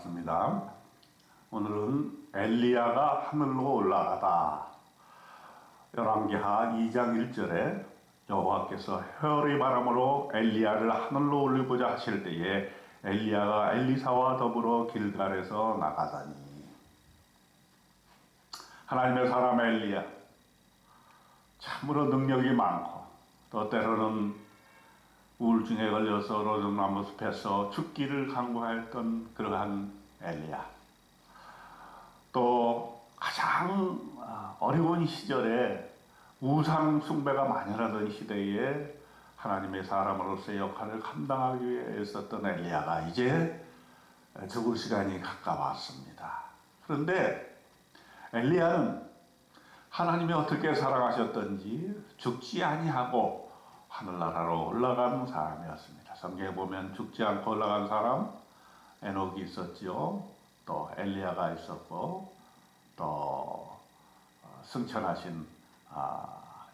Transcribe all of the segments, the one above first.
반갑습니다. 오늘은 엘리야가 하늘로 올라가다. 열왕기하 2장 1절에 여호와께서 회오리 바람으로 엘리야를 하늘로 올리고자 하실 때에 엘리야가 엘리사와 더불어 길갈에서 나가다니. 하나님의 사람 엘리야, 참으로 능력이 많고 또 때로는 우울증에 걸려서 로정나무 숲에서 죽기를 간구하였던 그러한 엘리야. 또 가장 어려운 시절에 우상 숭배가 만연하던 시대에 하나님의 사람으로서의 역할을 감당하기 위해 애썼던 엘리야가 이제 죽을 시간이 가까웠습니다. 그런데 엘리야는 하나님이 어떻게 사랑하셨던지 죽지 아니하고 하늘나라로 올라간 사람이었습니다. 성경에 보면 죽지 않고 올라간 사람 에녹이 있었지요. 또 엘리야가 있었고 또 승천하신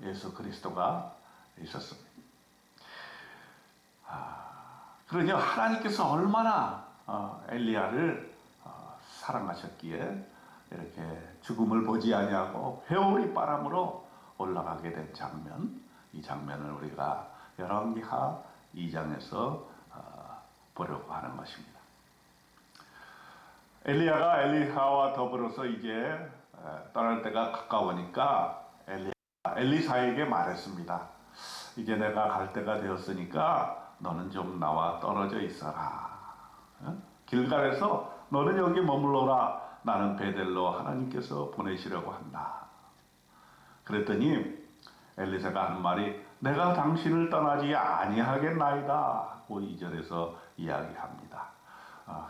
예수 그리스도가 있었습니다. 그러니 하나님께서 얼마나 엘리야를 사랑하셨기에 이렇게 죽음을 보지 아니하고 회오리 바람으로 올라가게 된 장면, 이 장면을 우리가 열왕기하 2장에서 보려고 하는 것입니다. 엘리야가 엘리사와 더불어서 이제 떠날 때가 가까우니까 엘리사에게 말했습니다. 이제 내가 갈 때가 되었으니까 너는 좀 나와 떨어져 있어라. 길갈에서 너는 여기 머물러라. 나는 베델로 하나님께서 보내시려고 한다. 그랬더니 엘리사가 하는 말이 내가 당신을 떠나지 아니하겠나이다 하고 2절에서 이야기합니다.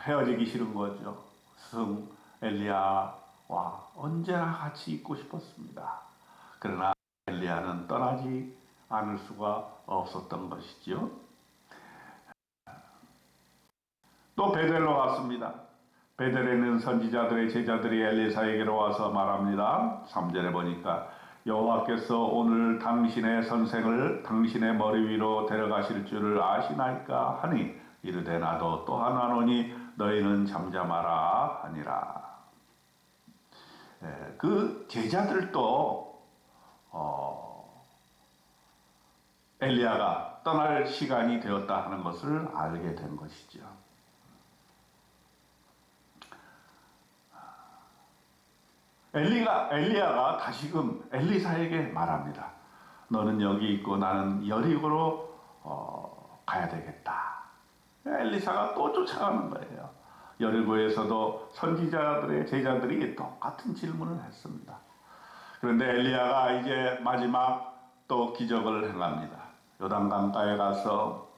헤어지기 싫은 거죠. 스승 엘리야와 언제나 같이 있고 싶었습니다. 그러나 엘리야는 떠나지 않을 수가 없었던 것이죠. 또 베델로 갔습니다. 베델에 있는 선지자들의 제자들이 엘리사에게로 와서 말합니다. 3절에 보니까 여호와께서 오늘 당신의 선생을 당신의 머리 위로 데려가실 줄을 아시나이까 하니 이르되 나도 또 하나 노니 너희는 잠잠하라 하니라. 그 제자들도 엘리야가 떠날 시간이 되었다 하는 것을 알게 된 것이죠. 엘리야가 다시금 엘리사에게 말합니다. 너는 여기 있고 나는 여리고로 가야 되겠다. 엘리사가 또 쫓아가는 거예요. 여리고에서도 선지자들의 제자들이 똑같은 질문을 했습니다. 그런데 엘리야가 이제 마지막 또 기적을 행합니다. 요단강가에 가서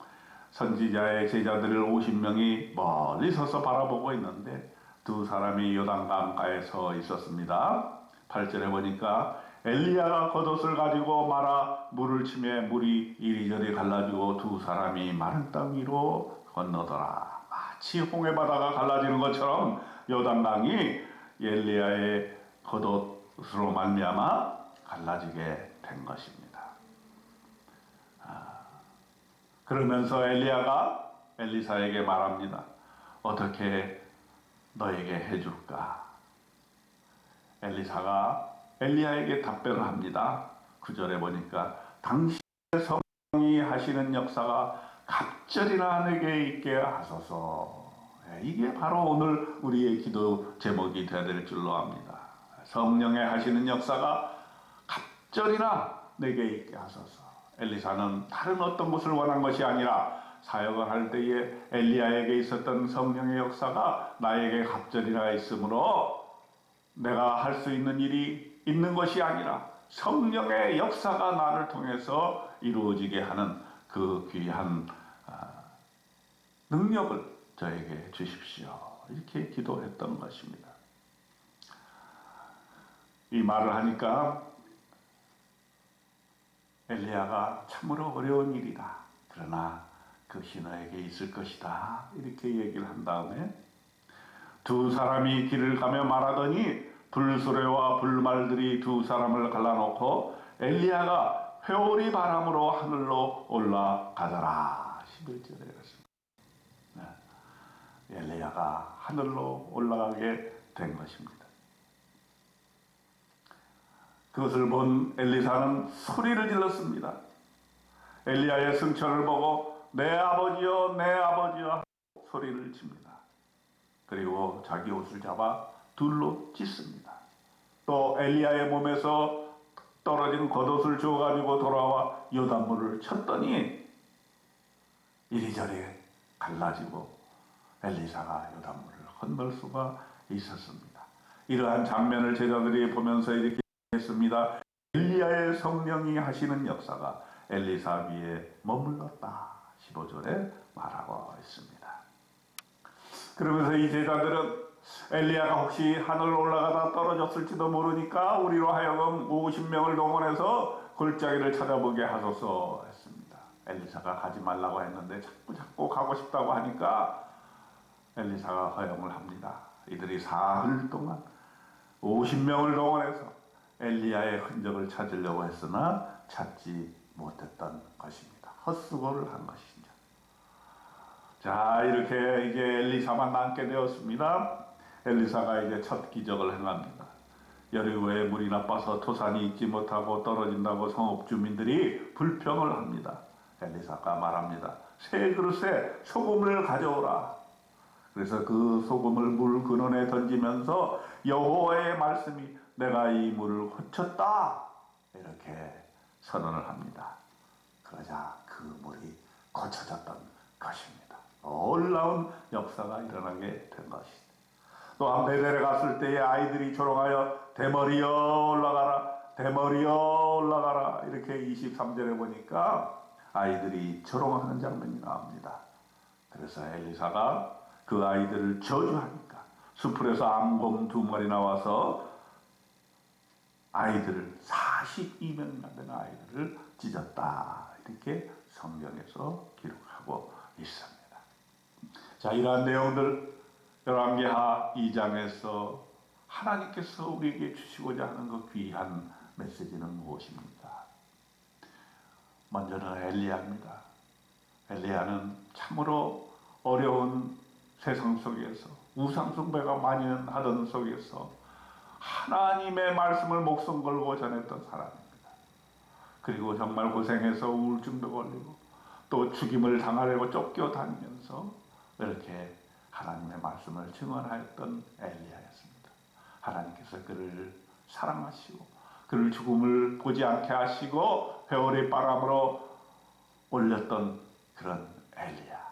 선지자의 제자들을 50명이 멀리 서서 바라보고 있는데 두 사람이 요단강가에 서 있었습니다. 8절에 보니까 엘리야가 겉옷을 가지고 말아 물을 치매 물이 이리저리 갈라지고 두 사람이 마른 땅 위로 건너더라. 마치 홍해 바다가 갈라지는 것처럼 요단강이 엘리야의 겉옷으로 말미암아 갈라지게 된 것입니다. 그러면서 엘리야가 엘리사에게 말합니다. 어떻게 너에게 해줄까? 엘리사가 엘리야에게 답변을 합니다. 9절에 보니까 당신의 성령이 하시는 역사가 갑절이나 내게 있게 하소서. 이게 바로 오늘 우리의 기도 제목이 되어야 될 줄로 압니다. 성령의 하시는 역사가 갑절이나 내게 있게 하소서. 엘리사는 다른 어떤 것을 원한 것이 아니라 사역을 할 때에 엘리야에게 있었던 성령의 역사가 나에게 갑절이나 있으므로 내가 할 수 있는 일이 있는 것이 아니라 성령의 역사가 나를 통해서 이루어지게 하는 그 귀한 능력을 저에게 주십시오. 이렇게 기도했던 것입니다. 이 말을 하니까 엘리야가 참으로 어려운 일이다. 그러나 그것이 너에게 있을 것이다. 이렇게 얘기를 한 다음에 두 사람이 길을 가며 말하더니 불수레와 불말들이 두 사람을 갈라놓고 엘리야가 회오리 바람으로 하늘로 올라가더라. 11절에 그렇습니다. 엘리야가 하늘로 올라가게 된 것입니다. 그것을 본 엘리사는 소리를 질렀습니다. 엘리야의 승천을 보고 내 아버지여 내 아버지여 하고 소리를 칩니다. 그리고 자기 옷을 잡아 둘로 찢습니다. 또 엘리야의 몸에서 떨어진 겉옷을 주워가지고 돌아와 요단물을 쳤더니 이리저리 갈라지고 엘리사가 요단물을 건널 수가 있었습니다. 이러한 장면을 제자들이 보면서 이렇게 했습니다. 엘리야의 성령이 하시는 역사가 엘리사 위에 머물렀다. 15절에 말하고 있습니다. 그러면서 이 제자들은 엘리야가 혹시 하늘로 올라가다 떨어졌을지도 모르니까 우리로 하여금 50명을 동원해서 골짜기를 찾아보게 하소서 했습니다. 엘리사가 가지 말라고 했는데 자꾸 가고 싶다고 하니까 엘리사가 허용을 합니다. 이들이 사흘 동안 50명을 동원해서 엘리야의 흔적을 찾으려고 했으나 찾지 못했던 것입니다. 헛수고를 한 것이죠. 자, 이렇게 이제 엘리사만 남게 되었습니다. 엘리사가 이제 첫 기적을 행합니다. 여리고에 물이 나빠서 토산이 있지 못하고 떨어진다고 성읍 주민들이 불평을 합니다. 엘리사가 말합니다. 세 그릇에 소금을 가져오라. 그래서 그 소금을 물 근원에 던지면서 여호와의 말씀이 내가 이 물을 고쳤다. 이렇게 선언을 합니다. 그러자 그 물이 고쳐졌던 것입니다. 놀라운 역사가 일어나게 된 것이다. 또한 베델에 갔을 때에 아이들이 조롱하여 대머리여 올라가라 대머리여 올라가라 이렇게 23절에 보니까 아이들이 조롱하는 장면이 나옵니다. 그래서 엘리사가 그 아이들을 저주하니까 수풀에서 암곰 2마리 나와서 아이들을 42명이나 되는 아이들을 찢었다. 이렇게 성경에서 기록하고 있습니다. 자, 이러한 내용들 열왕기하 2장에서 하나님께서 우리에게 주시고자 하는 그 귀한 메시지는 무엇입니까? 먼저는 엘리야입니다. 엘리야는 참으로 어려운 세상 속에서 우상숭배가 많이 하던 속에서 하나님의 말씀을 목숨 걸고 전했던 사람입니다. 그리고 정말 고생해서 우울증도 걸리고 또 죽임을 당하려고 쫓겨다니면서 이렇게 하나님의 말씀을 증언하였던 엘리야였습니다. 하나님께서 그를 사랑하시고 그를 죽음을 보지 않게 하시고 회오리 바람으로 올렸던 그런 엘리야.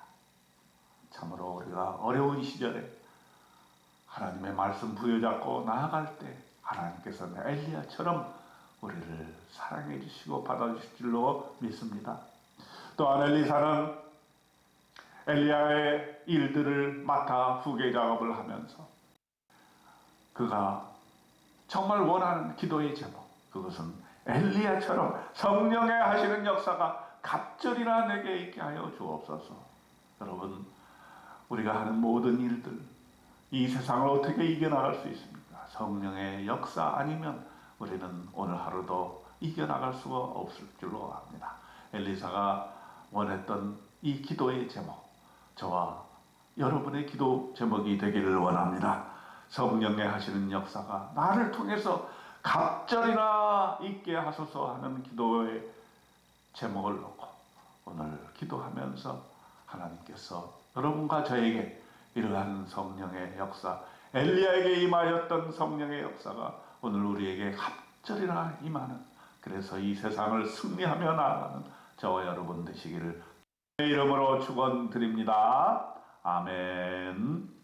참으로 우리가 어려운 시절에 하나님의 말씀 부여잡고 나아갈 때 하나님께서는 엘리야처럼 우리를 사랑해 주시고 받아주실 줄로 믿습니다. 또한 엘리사는 엘리야의 일들을 맡아 후계 작업을 하면서 그가 정말 원하는 기도의 제목, 그것은 엘리야처럼 성령의 하시는 역사가 갑절이나 내게 있게 하여 주옵소서. 여러분, 우리가 하는 모든 일들, 이 세상을 어떻게 이겨나갈 수 있습니까? 성령의 역사 아니면 우리는 오늘 하루도 이겨나갈 수가 없을 줄로 압니다. 엘리사가 원했던 이 기도의 제목, 저와 여러분의 기도 제목이 되기를 원합니다. 성령의 하시는 역사가 나를 통해서 갑절이나 있게 하소서 하는 기도의 제목을 놓고 오늘 기도하면서 하나님께서 여러분과 저에게 이러한 성령의 역사, 엘리야에게 임하였던 성령의 역사가 오늘 우리에게 갑절이나 임하는, 그래서 이 세상을 승리하며 나아가는 저와 여러분 되시기를 이름으로 축원드립니다. 아멘.